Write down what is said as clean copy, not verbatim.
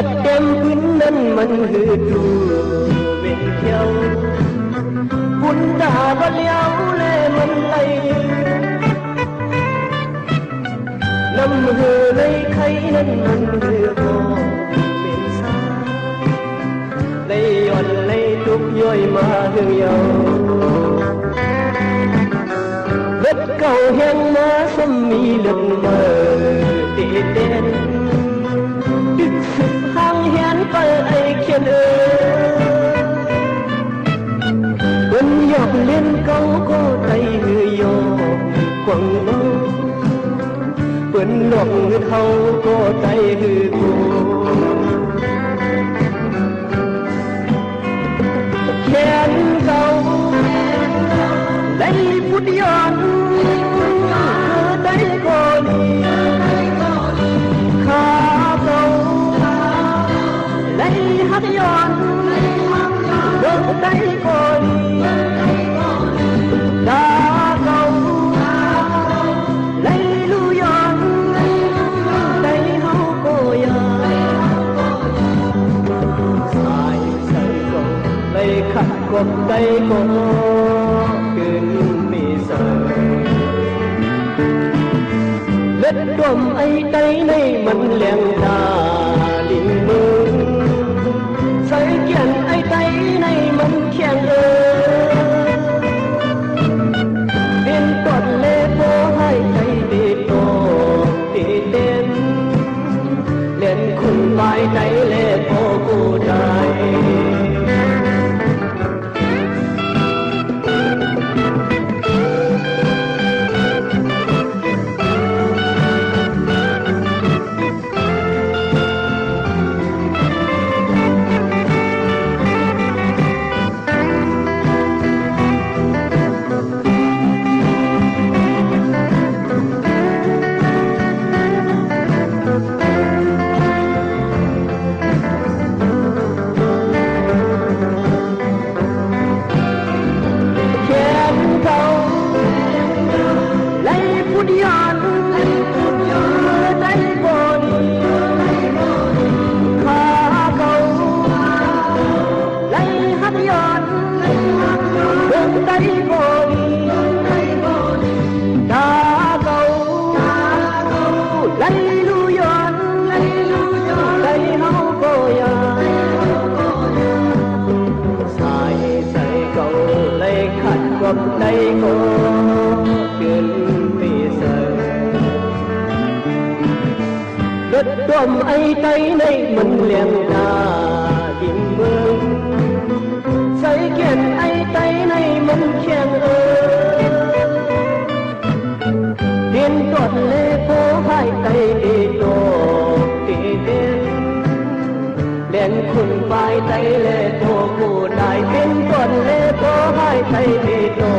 giọt kem quýnh nân mình hư tù bên theo cuốn đã có léo lê mình tay nằm hư lấy khay nân mình hư vô bên xa lấy giọt lấy trúc dôi mà hương dầu đất cầu hẹn má xâm mi lực mờ tê đen đứt sức hang hén phải ai khen bên dọc lên câu có tay người yo quăng bông bên nọc thâu có tay người cô khen câu lấy phút giọt cứ tay cô đi khá câu lấy hát giọt đôi tay cô đi đá câu lấy lưu giọt tay hấu cô ya sai sai cô lấy khắc cột tay cô đất đom ấy tay này mình lẹng đà đình mương say kiện ấy tay này mình khen bên toàn lê phố hai tay để tổ để đen lên khung vai tay lê phố cô trai đây cô chuyện vì sợ đất đom ấy tay này mình liền đà đình mương say kiện ấy tay này mình khen điên toàn lê phố hai tay đi tổ đi đen đen khung vai tay lê phố cô đại điên toàn lê phố hai tay đi tổ